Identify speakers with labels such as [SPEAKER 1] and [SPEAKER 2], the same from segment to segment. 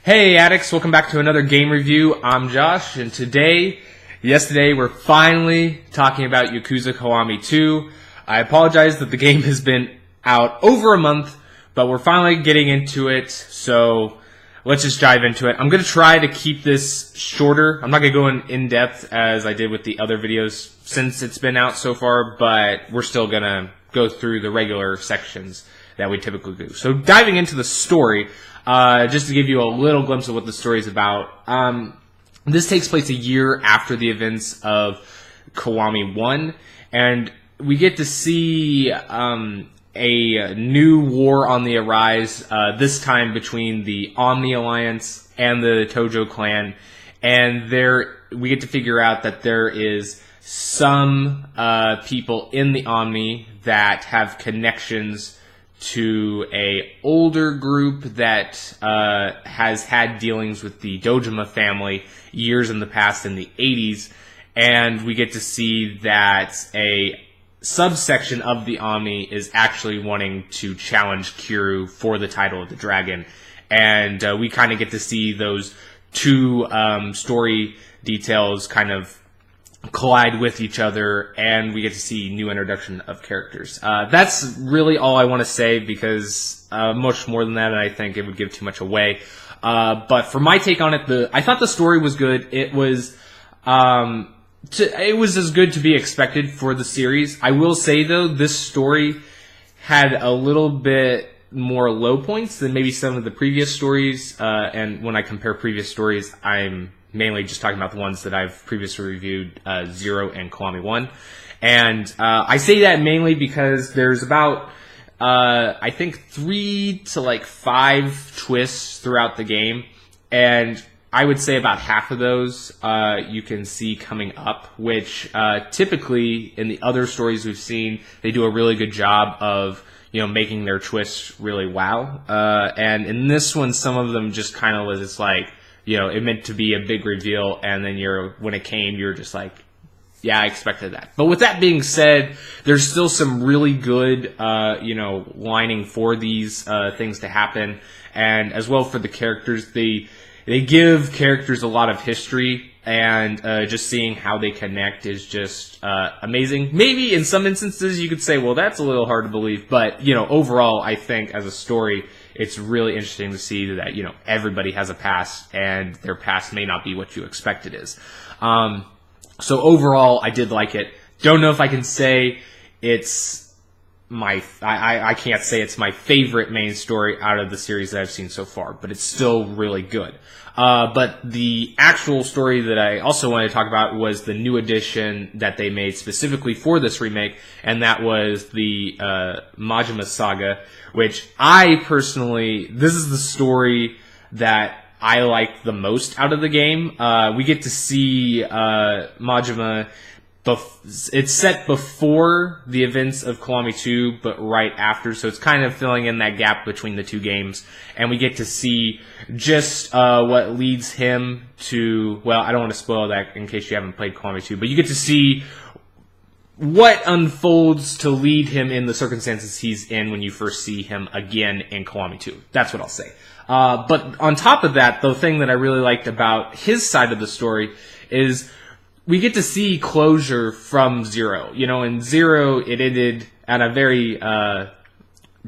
[SPEAKER 1] Hey Addicts, welcome back to another game review. I'm Josh, and yesterday, we're finally talking about Yakuza Kiwami 2. I apologize that the game has been out over a month, but we're finally getting into it, so let's just dive into it. I'm going to try to keep this shorter. I'm not going to go in depth as I did with the other videos since it's been out so far, but we're still going to go through the regular sections that we typically do. So diving into the story, just to give you a little glimpse of what the story is about. This takes place a year after the events of Kiwami 1, and we get to see a new war on the arise, this time between the Omni Alliance and the Tojo clan, and we get to figure out that there is some people in the Omni that have connections to a older group that has had dealings with the Dojima family years in the past in the 80s, and we get to see that a subsection of the Omni is actually wanting to challenge Kiryu for the title of the dragon, and we kind of get to see those two story details kind of collide with each other, and we get to see new introduction of characters. That's really all I want to say, because much more than that, I think it would give too much away. But for my take on it, I thought the story was good. It was as good to be expected for the series. I will say though, this story had a little bit more low points than maybe some of the previous stories. And when I compare previous stories, I'm mainly just talking about the ones that I've previously reviewed, Zero and Kiwami 1. And I say that mainly because there's about, I think, 3 to 5 twists throughout the game. And I would say about half of those you can see coming up, which typically in the other stories we've seen, they do a really good job of making their twists really wow. And in this one, some of them just kind of was just like, it meant to be a big reveal, and then when it came, you're just like, yeah, I expected that. But with that being said, there's still some really good, lining for these things to happen, and as well for the characters. They give characters a lot of history, and just seeing how they connect is just amazing. Maybe in some instances you could say, well, that's a little hard to believe, but overall, I think as a story, it's really interesting to see that everybody has a past, and their past may not be what you expect it is. So overall, I did like it. Don't know if I can say it's I can't say it's my favorite main story out of the series that I've seen so far, but it's still really good. But the actual story that I also wanted to talk about was the new edition that they made specifically for this remake, and that was the Majima Saga, which this is the story that I like the most out of the game. We get to see Majima. It's set before the events of Kiwami 2, but right after, so it's kind of filling in that gap between the two games, and we get to see just what leads him to, well, I don't want to spoil that in case you haven't played Kiwami 2, but you get to see what unfolds to lead him in the circumstances he's in when you first see him again in Kiwami 2. That's what I'll say. But on top of that, the thing that I really liked about his side of the story is we get to see closure from Zero. In Zero, it ended at a very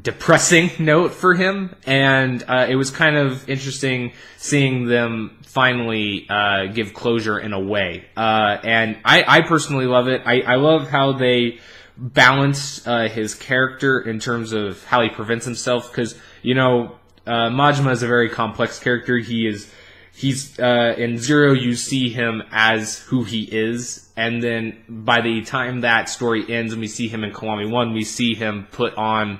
[SPEAKER 1] depressing note for him, and it was kind of interesting seeing them finally give closure in a way. And I personally love it. I love how they balance his character in terms of how he prevents himself, because, Majima is a very complex character. He's in Zero, you see him as who he is, and then by the time that story ends and we see him in Kiwami 1, we see him put on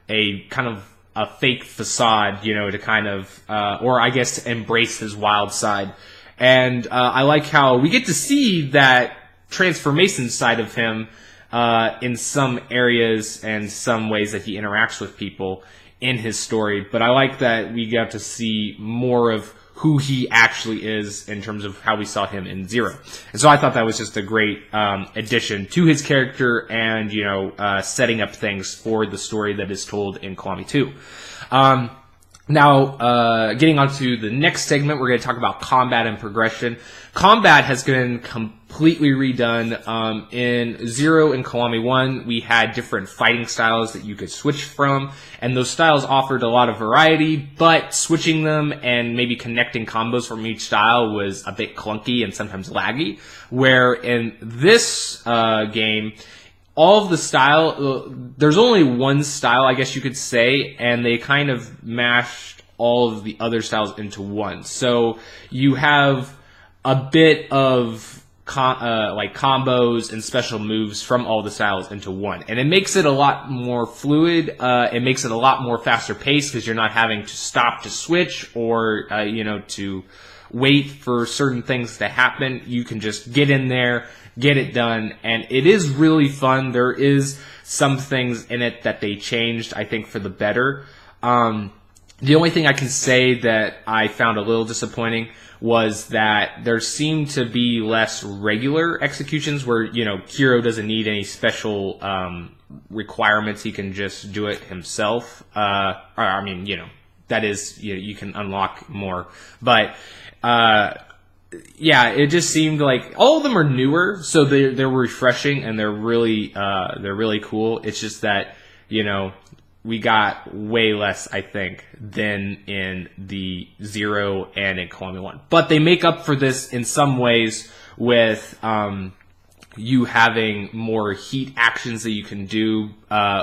[SPEAKER 1] a kind of a fake facade, to kind of, or I guess to embrace his wild side. And I like how we get to see that transformation side of him in some areas and some ways that he interacts with people in his story. But I like that we got to see more of who he actually is in terms of how we saw him in Zero. And so I thought that was just a great addition to his character and, setting up things for the story that is told in Kiwami 2. Now, getting on to the next segment, we're going to talk about combat and progression. Combat has been completely redone. In 0 and Kiwami 1, we had different fighting styles that you could switch from, and those styles offered a lot of variety, but switching them and maybe connecting combos from each style was a bit clunky and sometimes laggy, where in this game, all of the style, there's only one style, I guess you could say, and they kind of mashed all of the other styles into one. So you have a bit of like combos and special moves from all the styles into one. And it makes it a lot more fluid. It makes it a lot more faster paced because you're not having to stop to switch or, to wait for certain things to happen. You can just get in there, get it done, and it is really fun. There is some things in it that they changed, I think, for the better. The only thing I can say that I found a little disappointing was that there seemed to be less regular executions where, Kiro doesn't need any special requirements. He can just do it himself. That is, you can unlock more. But it just seemed like all of them are newer, so they're refreshing and they're really cool. It's just that we got way less, I think, than in the 0 and in Kiwami 1. But they make up for this in some ways with you having more heat actions that you can do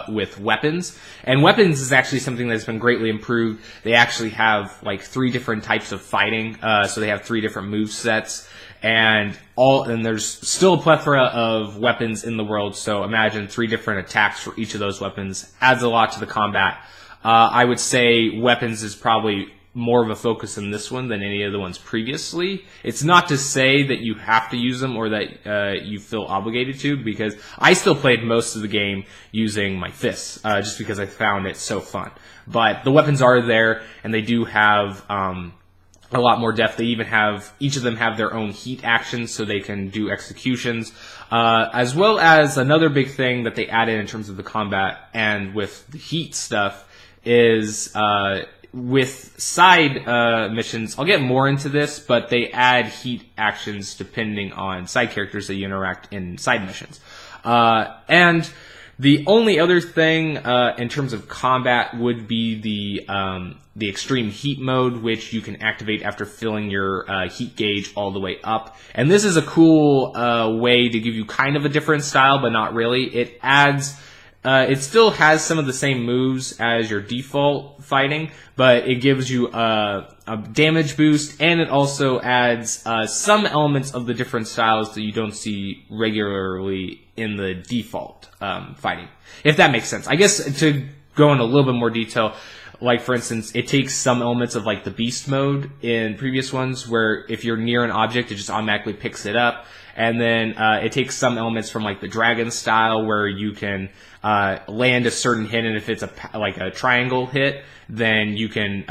[SPEAKER 1] with weapons. And weapons is actually something that's been greatly improved. They actually have like 3 different types of fighting. So they have 3 different move sets. And there's still a plethora of weapons in the world. So imagine 3 different attacks for each of those weapons. Adds a lot to the combat. I would say weapons is probably more of a focus in this one than any of the ones previously. It's not to say that you have to use them or that you feel obligated to, because I still played most of the game using my fists, just because I found it so fun. But the weapons are there, and they do have a lot more depth. They even have, each of them have their own heat actions, so they can do executions, as well as another big thing that they added in terms of the combat and with the heat stuff is with side missions. I'll get more into this, but they add heat actions depending on side characters that you interact in side missions. And the only other thing in terms of combat would be the extreme heat mode, which you can activate after filling your heat gauge all the way up. And this is a cool way to give you kind of a different style, but not really. It adds, it still has some of the same moves as your default fighting, but it gives you a damage boost, and it also adds some elements of the different styles that you don't see regularly in the default fighting, if that makes sense. I guess to go into a little bit more detail, like for instance, it takes some elements of like the beast mode in previous ones, where if you're near an object, it just automatically picks it up. And then it takes some elements from like the dragon style, where you can land a certain hit, and if it's like a triangle hit, then you can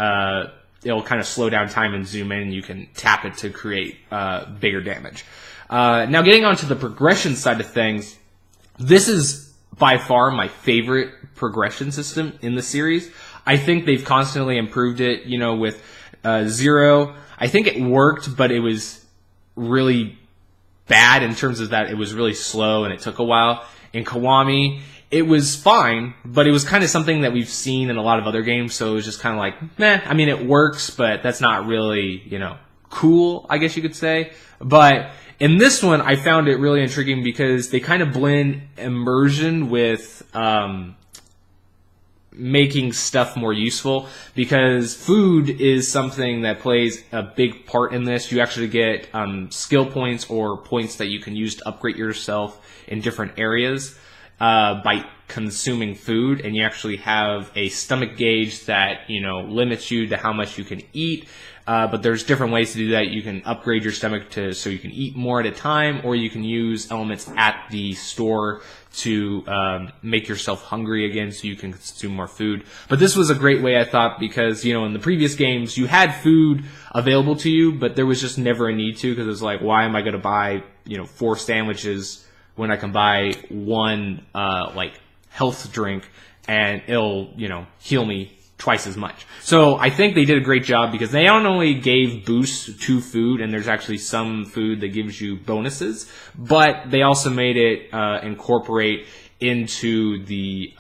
[SPEAKER 1] it'll kind of slow down time and zoom in, and you can tap it to create bigger damage. Now getting on to the progression side of things, this is by far my favorite progression system in the series. I think they've constantly improved it. With 0, I think it worked, but it was really bad in terms of that it was really slow and it took a while. In Kiwami, it was fine, but it was kind of something that we've seen in a lot of other games, so it was just kind of like, meh. I mean, it works, but that's not really, cool, I guess you could say. But in this one, I found it really intriguing because they kind of blend immersion with making stuff more useful, because food is something that plays a big part in this. You actually get skill points or points that you can use to upgrade yourself in different areas by consuming food, and you actually have a stomach gauge that limits you to how much you can eat. But there's different ways to do that. You can upgrade your stomach so you can eat more at a time, or you can use elements at the store to make yourself hungry again so you can consume more food. But this was a great way, I thought, because, in the previous games, you had food available to you, but there was just never a need to, because it was like, why am I going to buy, 4 sandwiches when I can buy one, health drink, and it'll, heal me twice as much. So I think they did a great job because they not only gave boosts to food, and there's actually some food that gives you bonuses, but they also made it incorporate into the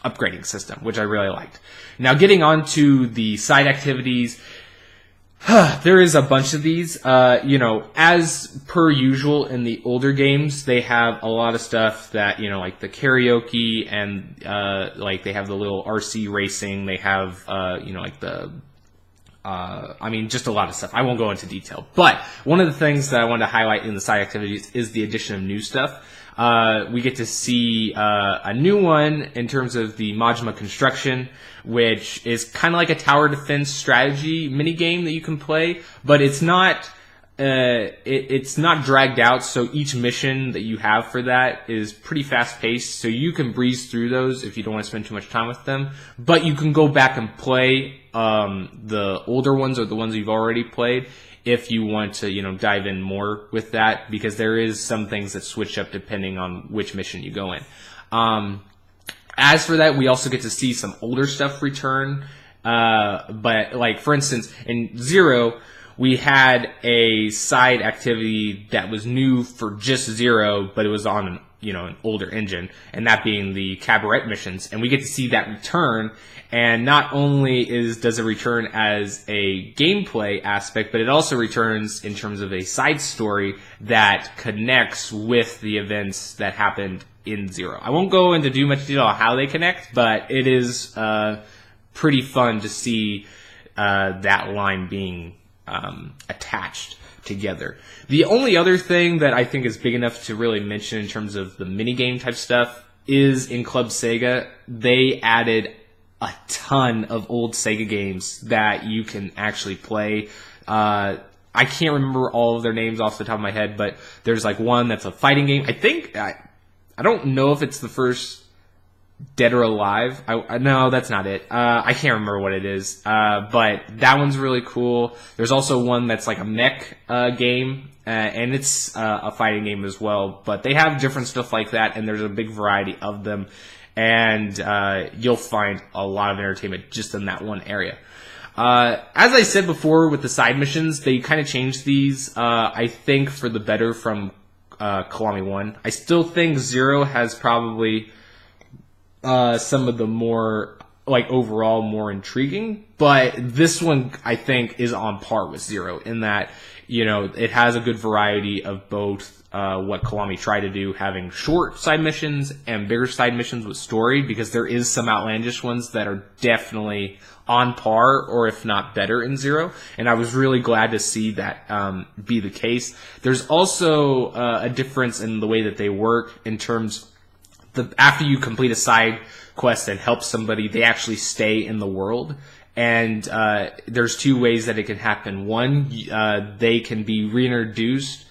[SPEAKER 1] upgrading system, which I really liked. Now getting on to the side activities, there is a bunch of these. As per usual in the older games, they have a lot of stuff that, like the karaoke and, they have the little RC racing. They have, just a lot of stuff. I won't go into detail. But one of the things that I wanted to highlight in the side activities is the addition of new stuff. We get to see a new one in terms of the Majima construction, which is kind of like a tower defense strategy minigame that you can play, but it's not dragged out, so each mission that you have for that is pretty fast paced, so you can breeze through those if you don't want to spend too much time with them, but you can go back and play the older ones or the ones you've already played if you want to, dive in more with that, because there is some things that switch up depending on which mission you go in. As for that, we also get to see some older stuff return. But like, for instance, in Zero, we had a side activity that was new for just Zero, but it was on an older engine, and that being the cabaret missions. And we get to see that return. And not only does it return as a gameplay aspect, but it also returns in terms of a side story that connects with the events that happened in Zero. I won't go into too much detail on how they connect, but it is pretty fun to see that line being attached together. The only other thing that I think is big enough to really mention in terms of the minigame type stuff is in Club Sega, they added a ton of old Sega games that you can actually play. I can't remember all of their names off the top of my head, but there's like one that's a fighting game. I don't know if it's the first Dead or Alive. No, that's not it. I can't remember what it is. But that one's really cool. There's also one that's like a mech game, and it's a fighting game as well. But they have different stuff like that, and there's a big variety of them. And you'll find a lot of entertainment just in that one area. As I said before with the side missions, they kind of changed these, I think, for the better from Kiwami 1. I still think Zero has probably some of the more, overall more intriguing, but this one, I think, is on par with Zero in that, it has a good variety of both what Kiwami tried to do, having short side missions and bigger side missions with story, because there is some outlandish ones that are definitely on par, or if not better, in Zero, and I was really glad to see that be the case. There's also a difference in the way that they work in terms after you complete a side quest and help somebody, they actually stay in the world. And there's two ways that it can happen. One, they can be reintroduced,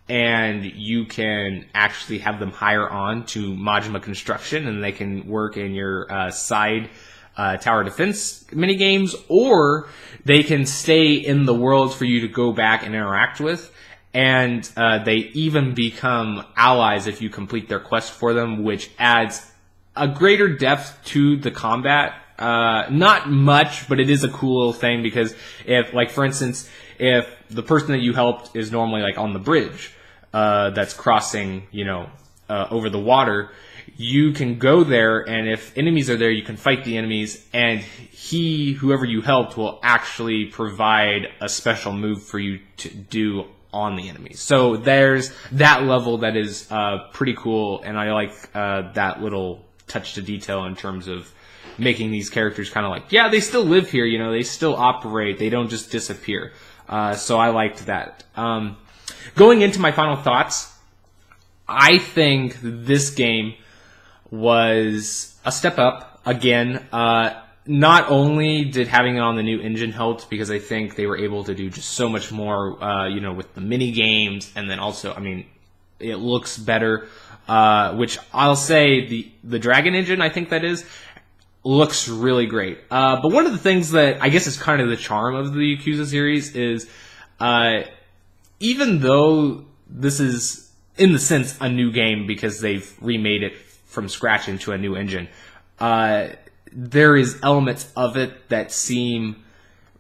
[SPEAKER 1] and you can actually have them hire on to Majima Construction, and they can work in your side tower defense minigames, or they can stay in the world for you to go back and interact with. And they even become allies if you complete their quest for them, which adds a greater depth to the combat. Not much, but it is a cool little thing, because for instance, if the person that you helped is normally on the bridge that's crossing, over the water, you can go there, and if enemies are there, you can fight the enemies, and whoever you helped, will actually provide a special move for you to do on the enemies. So there's that level that is pretty cool, and I like that little touch to detail in terms of making these characters kind of they still live here, they still operate, they don't just disappear. So I liked that. Going into my final thoughts, I think this game was a step up again. Not only did having it on the new engine helped, because I think they were able to do just so much more, with the mini games, and then also, it looks better, which I'll say the Dragon engine, I think that is, looks really great. But one of the things that I guess is kind of the charm of the Yakuza series is, even though this is, in the sense, a new game because they've remade it from scratch into a new engine, there is elements of it that seem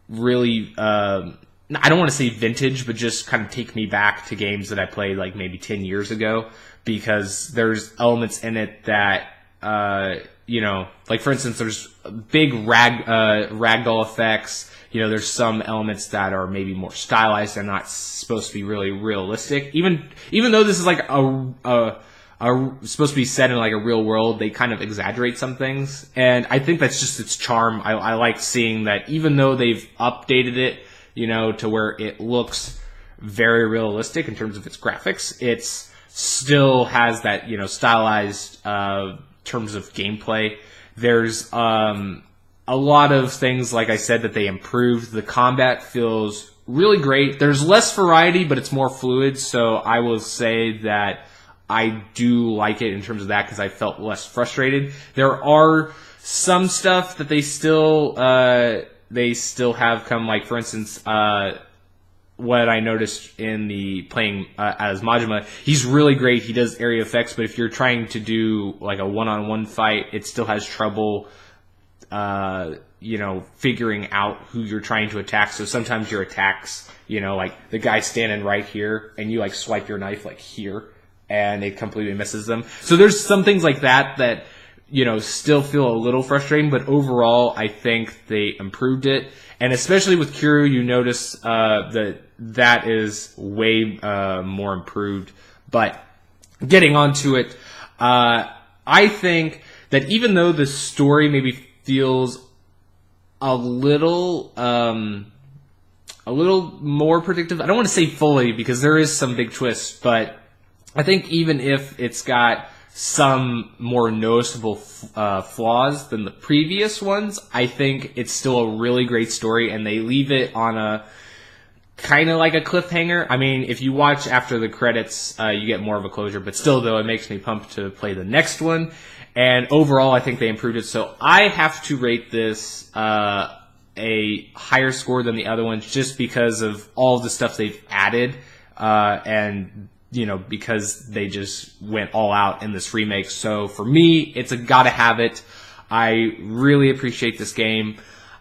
[SPEAKER 1] really, I don't want to say vintage, but just kind of take me back to games that I played like maybe 10 years ago, because there's elements in it that, like for instance, there's big ragdoll effects. There's some elements that are maybe more stylized and not supposed to be really realistic. Even though this is like supposed to be set in like a real world, they kind of exaggerate some things, and I think that's just its charm. I like seeing that even though they've updated it, to where it looks very realistic in terms of its graphics, it's still has that stylized terms of gameplay. There's a lot of things, like I said, that they improved. The combat feels really great. There's less variety, but it's more fluid, so I will say that I do like it in terms of that, because I felt less frustrated. There are some stuff that they still have come, like for instance, what I noticed in the playing as Majima, he's really great. He does area effects, but if you're trying to do like a one-on-one fight, it still has trouble, figuring out who you're trying to attack. So sometimes your attacks, like the guy standing right here, and you like swipe your knife like here, and it completely misses them. So there's some things like that still feel a little frustrating, but overall, I think they improved it. And especially with Kiryu, you notice that is way more improved. But getting onto it, I think that even though the story maybe feels a little more predictive, I don't want to say fully, because there is some big twists, but I think even if it's got some more noticeable flaws than the previous ones, I think it's still a really great story, and they leave it on a kind of like a cliffhanger. I mean, if you watch after the credits, you get more of a closure, but still, though, it makes me pumped to play the next one. And overall, I think they improved it, so I have to rate this a higher score than the other ones, just because of all the stuff they've added, and because they just went all out in this remake. So for me, it's a gotta have it. I really appreciate this game.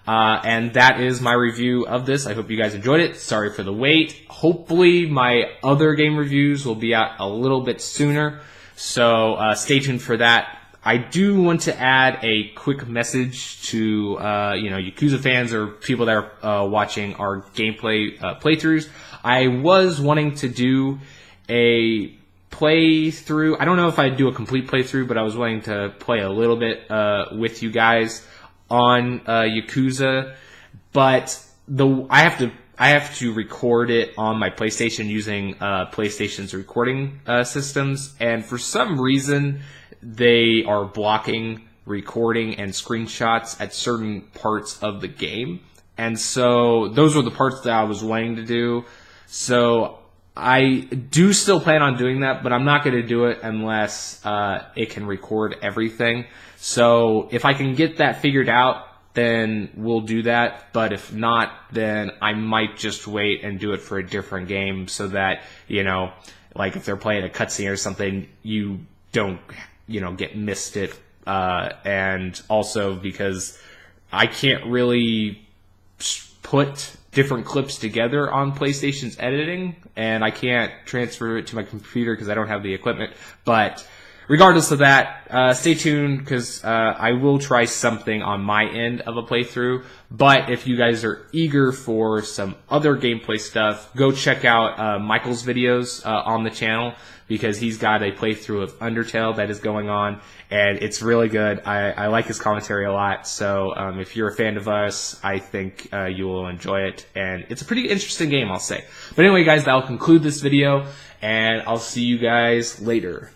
[SPEAKER 1] And that is my review of this. I hope you guys enjoyed it. Sorry for the wait. Hopefully my other game reviews will be out a little bit sooner. So stay tuned for that. I do want to add a quick message to Yakuza fans or people that are watching our gameplay playthroughs. I was wanting to do a playthrough. I don't know if I'd do a complete playthrough, but I was wanting to play a little bit with you guys on Yakuza. But I have to record it on my PlayStation using PlayStation's recording systems, and for some reason they are blocking recording and screenshots at certain parts of the game. And so those were the parts that I was wanting to do. So I do still plan on doing that, but I'm not going to do it unless it can record everything. So if I can get that figured out, then we'll do that. But if not, then I might just wait and do it for a different game, so that, like if they're playing a cutscene or something, you don't, get missed it. And also because I can't really put different clips together on PlayStation's editing, and I can't transfer it to my computer because I don't have the equipment. But regardless of that, stay tuned, because I will try something on my end of a playthrough. But if you guys are eager for some other gameplay stuff, go check out Michael's videos on the channel, because he's got a playthrough of Undertale that is going on, and it's really good. I like his commentary a lot, so if you're a fan of us, I think you will enjoy it, and it's a pretty interesting game, I'll say. But anyway, guys, that'll conclude this video, and I'll see you guys later.